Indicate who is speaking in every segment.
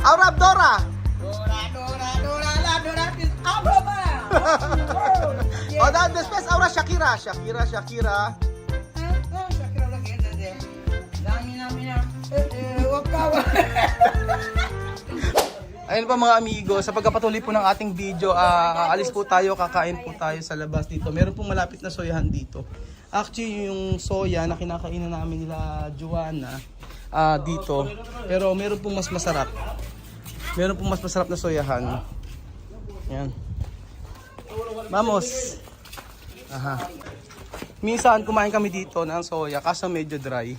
Speaker 1: Aura Dora.
Speaker 2: Dora is Aura.
Speaker 1: O, después Aura Shakira. Shakira.
Speaker 2: Shakira lagi deh. Dami na. Wakawa.
Speaker 1: Ayun pa mga amigo, sa pagkapatuloy po ng ating video, aalis po tayo, kakain po tayo sa labas dito. Meron pong malapit na soyahan dito. Actually, yung soya na kinakainan namin nila Joanna dito. Pero meron pong mas masarap. Meron pong mas masarap na soyahan. Yan. Vamos. Aha. Minsan kumain kami dito ng soya, kaso medyo dry.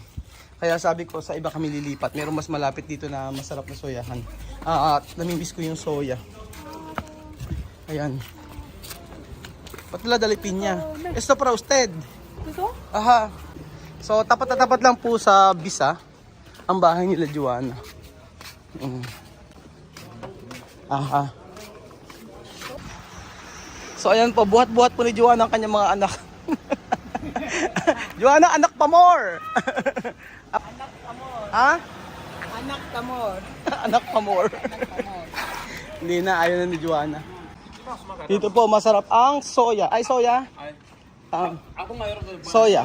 Speaker 1: Kaya sabi ko sa iba kami lilipat. Meron mas malapit dito na masarap na soyahan. At namimiss ko yung soya. Ayan. Patula dalipin niya. Esto para usted.
Speaker 2: Ito?
Speaker 1: Aha. So tapat na tapat lang po sa Bisa ang bahay nila Joanna. Aha. So ayan po, buhat-buhat po ni Joanna ang kanyang mga anak. Joanna, anak pa more.
Speaker 2: Anak Tamor.
Speaker 1: Ha?
Speaker 2: Anak Tamor.
Speaker 1: Anak pa more. Hindi na, ayaw na ni Joanna. Dito po, masarap ang soya. Ay, soya? Soya.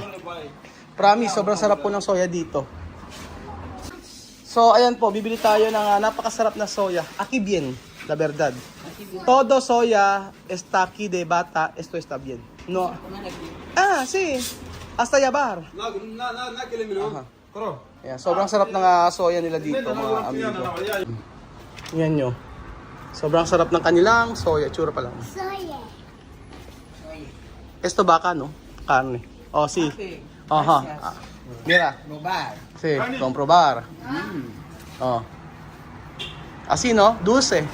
Speaker 1: Promise, sobrang sarap po ng soya dito. So, ayan po, bibili tayo ng napakasarap na soya. Aquí bien, la verdad. Todo soya está aquí de bata, esto está bien. No. Sí. Hasta Yabar. Aha. Ayan, sobrang sarap ng soya nila dito, mga amigo. Yan nyo. Sobrang sarap ng kanilang soya. Tsura pa lang.
Speaker 3: Soya.
Speaker 1: Esto baka, no? Carne. Oh, sí. Aha. Mira.
Speaker 2: Probar.
Speaker 1: Sí, comprobar. Oh. Así, no? Dulce.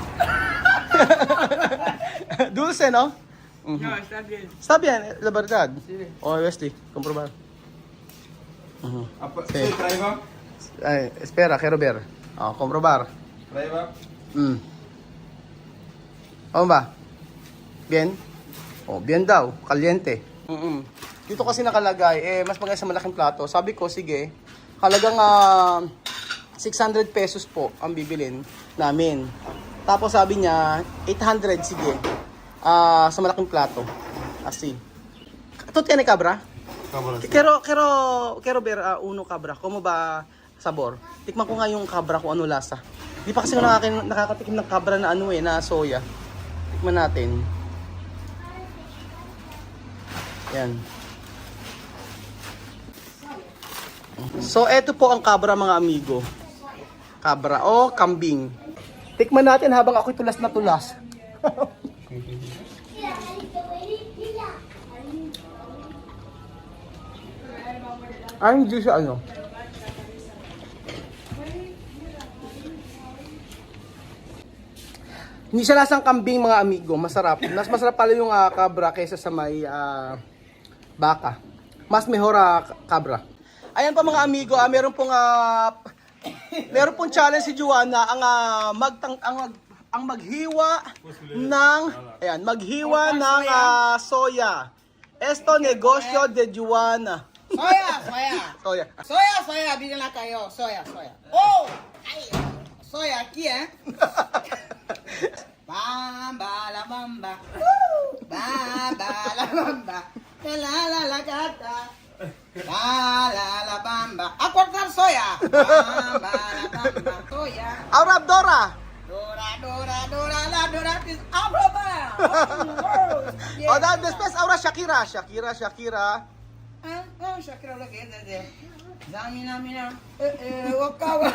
Speaker 1: Dulce, no?
Speaker 2: No, está bien.
Speaker 1: Está bien, la verdad. Oh, Wesley, comprobar. Sí. Ay, espera, quiero ver. Oh, comprobar. ¿Cómo va? Bien? Oh, bien daw. Caliente. Dito kasi nakalagay, mas maganda sa malaking plato. Sabi ko, sige, halagang 600 pesos po ang bibilin namin. Tapos sabi niya, 800, sige. Sa malaking plato. Así. Ito tiene cabra? Quiero ver uno cabra. Como ba sabor? Tikman ko nga yung cabra kung ano lasa. Di pa kasi ako nakakatikim ng cabra na na soya. Tikman natin. Yan. So, eto po ang cabra, mga amigo. Cabra o kambing. Tikman natin habang ako'y tulas na tulas. Ay, hindi siya ano. Hindi siya lasang kambing, mga amigo. Masarap. Mas masarap pala yung cabra kaysa sa may baka. Mas mejor cabra. Ayan pa mga amigo, meron pong challenge si Joanna ang maghiwa ng soya. Esto negosyo de Joanna.
Speaker 2: Soya, bigyan na tayo. Soya. Oh! Ay! Soya, aquí, Bamba, la bamba. Bamba, la bamba. La gata. La bamba. A cortar soya. Bamba, la bamba. Soya.
Speaker 1: Aura Dora.
Speaker 2: Dora is Aura.
Speaker 1: O, después Aura Shakira. Shakira.
Speaker 2: Shakira lagi deh. Dami na. Wakawa.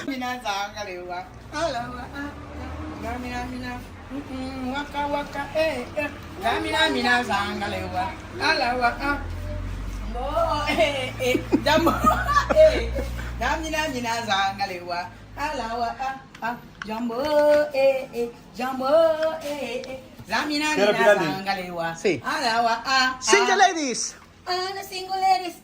Speaker 2: Minasang kaliwa. Alawa. Dami na. Waka. Dami na sang kaliwa. Alawa. Jambo. Dami na sang kaliwa. Alawa. Jambo. Jambo. Dami na sang kaliwa.
Speaker 1: Si.
Speaker 2: Alawa.
Speaker 1: Single ladies.
Speaker 2: Single ladies.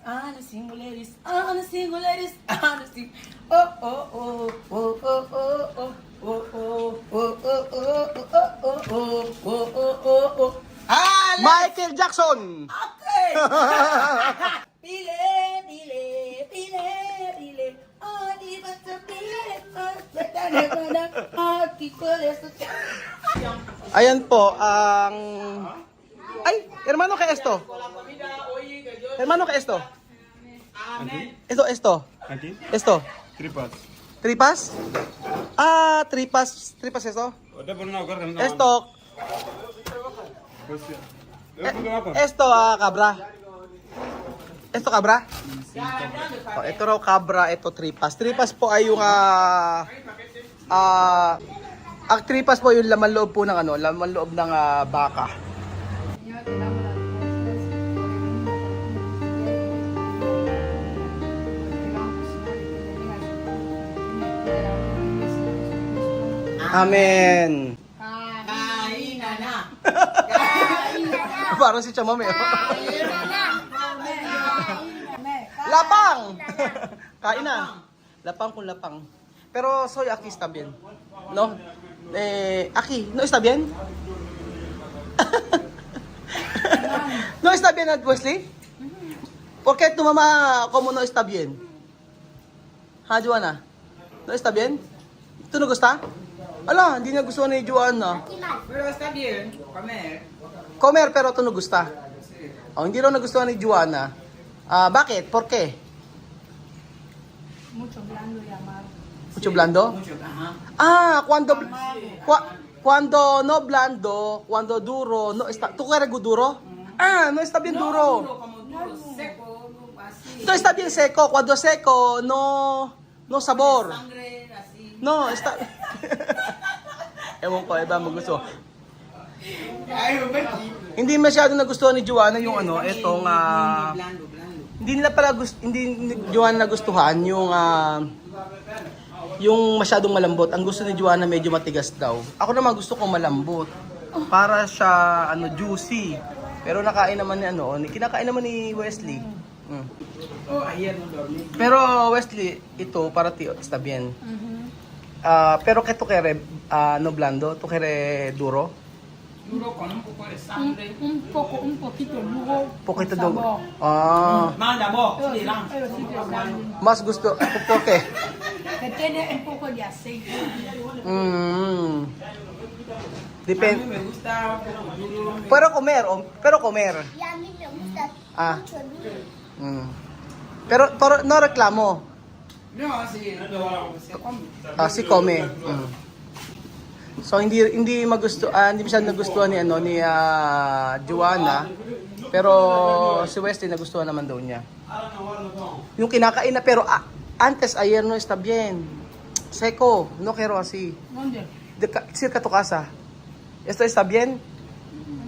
Speaker 1: Michael Jackson.
Speaker 2: Okay. Pile. Di ba sa pile?
Speaker 1: Ayan po, ang... Ay, hermano que esto? Hermano que esto? Esto.
Speaker 3: Aquí,
Speaker 1: Esto.
Speaker 3: tripas.
Speaker 1: Tripas? Ah, tripas. Tripas esto.
Speaker 3: Udah pernah aku kan?
Speaker 1: Esto. Esto, cabra. Esto, cabra? Oh, ito raw cabra, ito tripas. Tripas po ay yung ang tripas po yung laman loob po ng laman loob ng baka. Amen.
Speaker 2: Kain na.
Speaker 1: Parang si Chamame. Lapang! Kain na. Lapang kung lapang. Pero soy aquí está bien. No? Aquí, no está bien? No está bien, Wesley? ¿Por qué tu mamá como no está bien? Ha, Joanna? No está bien? ¿Tú no gusta? Ala, hindi na gusto ni Joanna.
Speaker 2: Pero está bien.
Speaker 1: Comer pero ito no gusta. Oh, hindi raw nagustuhan ni Joanna. Bakit? ¿Por qué?
Speaker 4: Mucho blando y amargo.
Speaker 1: Mucho blando? Cuando no blando, cuando duro, no está. ¿Tú quieres duro? No está bien duro. No está bien seco. Cuando seco, no sabor. No, está. Ewan ko, iba mo gusto. Hindi masyado nagustuhan ni Joanna yung etong hindi nila pala hindi ni Joanna nagustuhan yung masyadong malambot. Ang gusto ni Joanna medyo matigas daw. Ako naman gusto ko malambot. Para siya juicy. Pero nakain naman ni kinakain naman ni Wesley. Pero Wesley, ito para ti está bien. Pero que tú quieres no blando, tú quieres duro?
Speaker 2: Duro con un poco de sangre.
Speaker 4: Un poquito duro.
Speaker 1: Poquito
Speaker 4: con
Speaker 1: duro.
Speaker 4: sabor.
Speaker 2: Manda vos,
Speaker 4: Pero sí,
Speaker 2: dirán.
Speaker 4: pero sí te blando.
Speaker 1: Mas gusto, ¿por qué?
Speaker 4: Que tiene un poco de aceite.
Speaker 1: Depende.
Speaker 2: Me gusta duro.
Speaker 1: Pero comer.
Speaker 5: Y a mí me gusta mucho el duro.
Speaker 1: Pero no reklamo.
Speaker 2: No, sí, se come.
Speaker 1: Si come. So hindi hindi masyadong nagustuhan ni Joanna, pero si Wesley nagustuhan naman daw niya. Yung kinakain na pero antes ayer no está bien. Seco, no quiero así.
Speaker 4: ¿Dónde?
Speaker 1: Cerca tu casa. ¿Esto está bien?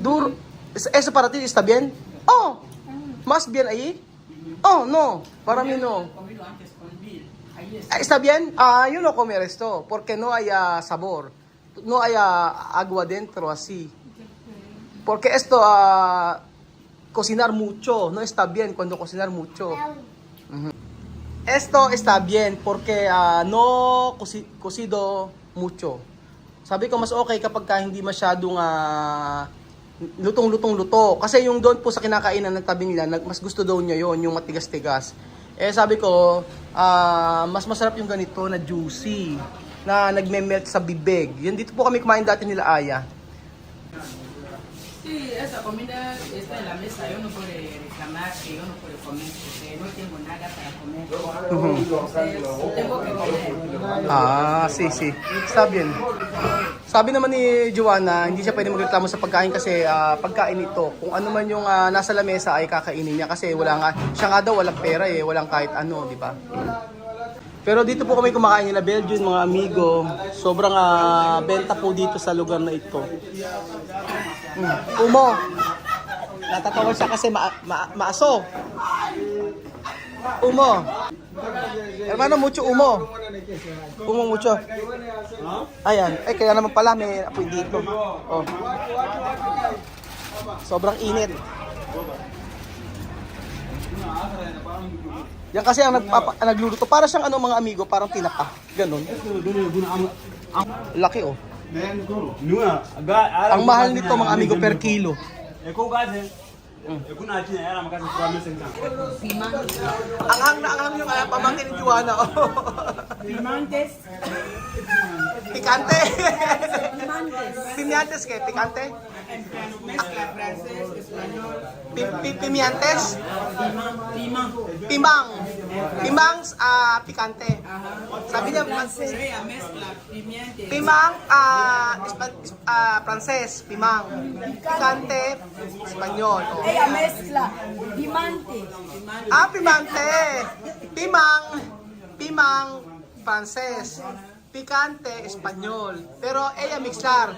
Speaker 1: Duro. ¿Eso para ti está bien? Oh. ¿Más bien ahí? Oh, no. Para mí no.
Speaker 2: Comido antes con Bill. Ahí
Speaker 1: ¿Está bien? Yo no comer esto porque no hay sabor. No hay agua dentro así. Porque esto, cocinar mucho, no está bien cuando cocinar mucho. Esto está bien porque no cocido mucho. Sabi ko mas okay kapag hindi masyadong lutong-luto. Kasi yung doon po sa kinakainan ng tabi nila, mas gusto daw niya yon yung matigas-tigas. Sabi ko, mas masarap yung ganito na juicy, na nagme-melt sa bibig. Yan dito po kami kumain dati nila Aya.
Speaker 2: Sí, esa comida está en la mesa. Yo no puedo reclamar que yo no puedo comer porque no tengo nada para comer. Entonces, tengo que comer.
Speaker 1: Si. Sabi yan. Sabi naman ni Joanna, hindi siya pwede magreklamo sa pagkain kasi pagkain ito, kung ano man yung nasa lamesa ay kakainin niya kasi siya nga daw walang pera walang kahit ano, di ba? Pero dito po kami kumakain nila Belgian, mga amigo. Sobrang benta po dito sa lugar na ito. Umo. Natatawa siya kasi maaso. Umo. Hermano, mucho umo. Umo mucho. Ayan. Kaya naman pala may apoy dito. Oh. Sobrang init. Yan kasi ang nagluluto. Para siyang mga amigo, parang tinapa. Ganon. Laki oh. Ang mahal nito mga amigo per kilo. Ang hang yung pamangkin ni Joanna. Oh.
Speaker 2: Pimantes.
Speaker 1: Picante.
Speaker 4: Pimantes.
Speaker 1: Pimiantes ke, picante.
Speaker 2: Mezcla francés, español.
Speaker 1: Pimiantes.
Speaker 2: Pimang.
Speaker 1: Timang. Timang, picante. Sabi niya,
Speaker 2: Sería mezcla pimientes.
Speaker 1: Pimang, Frances, Pimang. Picante, Espanyol. Oh.
Speaker 4: Ella mezcla. Pimante.
Speaker 1: Pimante. Pimang, Frances. Picante, Espanyol. Pero ella mixlar.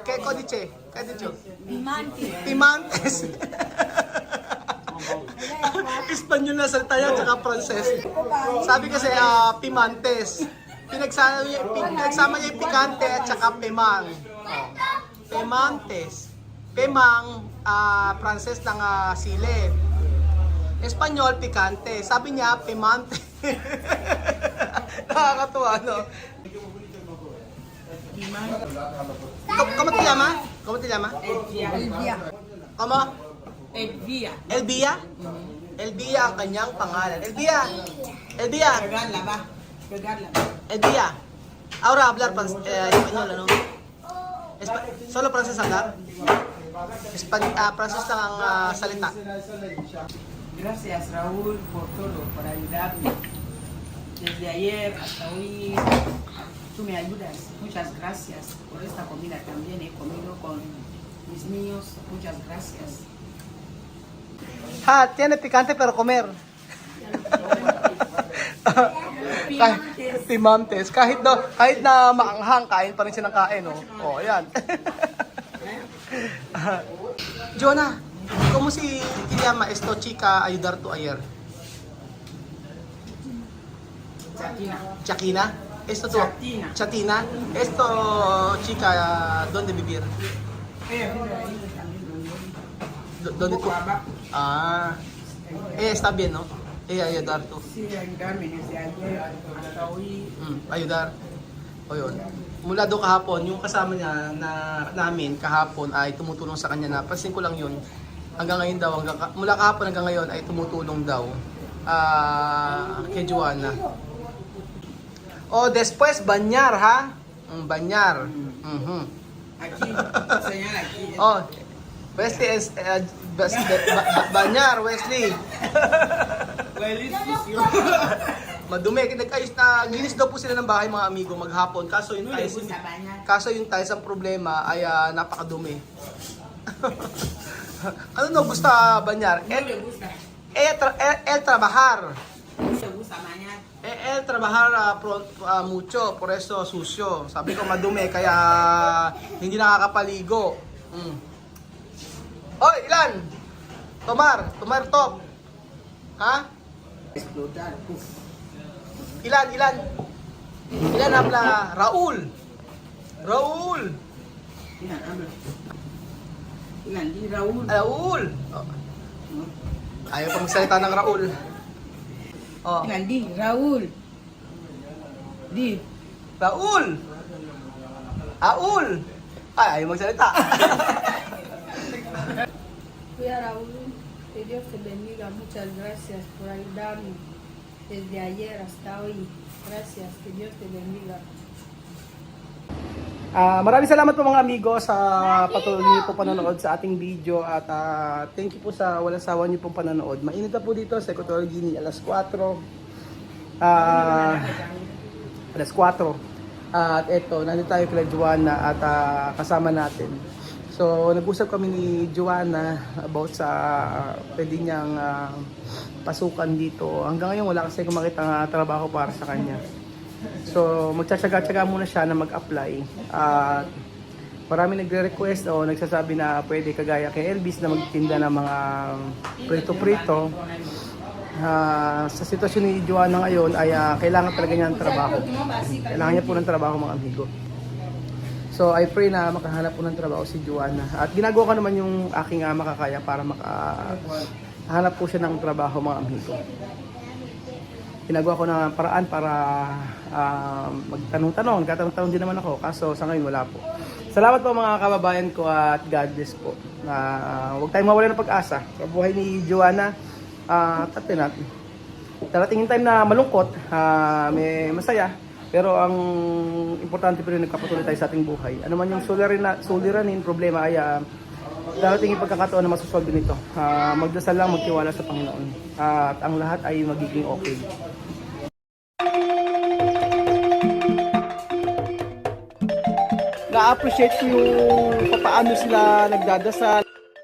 Speaker 1: ¿Qué codice? ¿Qué dicho?
Speaker 4: Pimante.
Speaker 1: Pimantes. Espanyol na salita yan, tsaka Frances. Sabi kasi, pimantes. Pinagsama niya yung pikante at tsaka pemang. Pemantes. Pemang, Frances ng sile. Espanyol, pikante. Sabi niya, pemante. Nakakatuwa, no? ¿Cómo te llama? ¿Cómo te llama?
Speaker 4: Elvia.
Speaker 1: ¿Cómo?
Speaker 2: Elvia.
Speaker 1: Elvia? Elvia ang kanyang pangalan. Elvia! Elvia!
Speaker 2: Pegarla, va. Pegarla.
Speaker 1: Elvia. Ahora hablar español, ano? Solo Frances hablar? Frances lang ang salita.
Speaker 2: Gracias, Raúl, por todo, por ayudarme. Desde ayer hasta hoy, tú me ayudas. Muchas gracias por esta comida. También he comido con mis niños. Muchas gracias.
Speaker 1: Tiene picante pero comer. Pimantes. Kahit na maanghang, kain pa rin siya ng kain, oh. Oh, ayan. Jonah, ¿cómo si te llama esto chica ayudar tu ayer?
Speaker 2: Chatina.
Speaker 1: Chakina? Esto tu
Speaker 2: Chatina.
Speaker 1: Chatina. Esto chica, ¿dónde vivir?
Speaker 2: Ella vive ahí también donde
Speaker 1: ¿Dónde tú?
Speaker 2: Bucaba.
Speaker 1: Está bien, ¿no? Ella ayudar tú.
Speaker 2: Sí, ayudarme desde ayer hasta hoy.
Speaker 1: Ayudar. O yun. Mula doon kahapon, yung kasama niya namin kahapon ay tumutulong sa kanya na, pansin ko lang yun. Hanggang ngayon daw, mula kahapon hanggang ngayon ay tumutulong daw kay Joanna. Después, banyar, ha? Banyar.
Speaker 2: Aquí, señala aquí.
Speaker 1: Wesley es, banyar, Wesley.
Speaker 2: Huele sucio.
Speaker 1: Madumi, ginis daw po sila ng bahay mga amigo maghapon. Kaso yung
Speaker 2: No le
Speaker 1: tiles,
Speaker 2: gusta bañar.
Speaker 1: ang problema ay napakadumi. Ano no gusto banyar?
Speaker 2: No le gusta.
Speaker 1: El trabajar.
Speaker 2: No le gusta bañar.
Speaker 1: El trabajar mucho, por eso sucio. Sabi ko madumi kaya hindi nakakapaligo. Oy, ilan? Tomar top. Ha?
Speaker 2: Explotar. Uf.
Speaker 1: Ilan habla? Raul.
Speaker 2: Mira, habla. Mira, di Raúl.
Speaker 1: Raul. Ayaw pa magsalita ng Raul.
Speaker 2: Mira, di Raúl. Di.
Speaker 1: Raul. Ay, ayaw magsalita.
Speaker 4: Cuida Raúl, que Dios te bendiga. Muchas gracias por ayudarme desde ayer hasta hoy. Gracias, que Dios te bendiga.
Speaker 1: Maraming salamat po mga amigo sa patuloy niyo po panonood sa ating video at thank you po sa walang sawa niyo pong panonood. Mainit na po dito sa Equatorial Guinea alas 4. Alas 4. At eto, nandito tayo kay Joanna at kasama natin. So, nag-usap kami ni Joanna about sa pwede niyang pasukan dito. Hanggang ngayon wala kasi akong makita trabaho para sa kanya. So, magtsatsaga-tsaga muna siya na mag-apply. At marami nagre-request o nagsasabi na pwede kagaya kay Elvis na magtinda ng mga prito-prito. Sa sitwasyon ni Joanna ngayon ay kailangan talaga niya ng trabaho. Kailangan niya po ng trabaho mga amigo. So I pray na makahanap po ng trabaho si Joanna. At ginagawa ko naman yung aking makakaya para makahanap po siya ng trabaho mga amigo. Ginagawa ko ng paraan para magtanong-tanong. Katanong-tanong din naman ako. Kaso sa ngayon wala po. Salamat po mga kababayan ko at God bless po. Huwag tayong mawala ng pag-asa sa buhay ni Joanna. Tatin natin. Darating yung time na malungkot, may masaya, pero ang importante pa rin nagkapatuloy tayo sa ating buhay. Ano man yung suliranin, problema ay darating yung pagkakataon na masusolve nito. Magdasal lang, magtiwala sa Panginoon. At ang lahat ay magiging okay. Na-appreciate ko yung paano sila nagdadasal.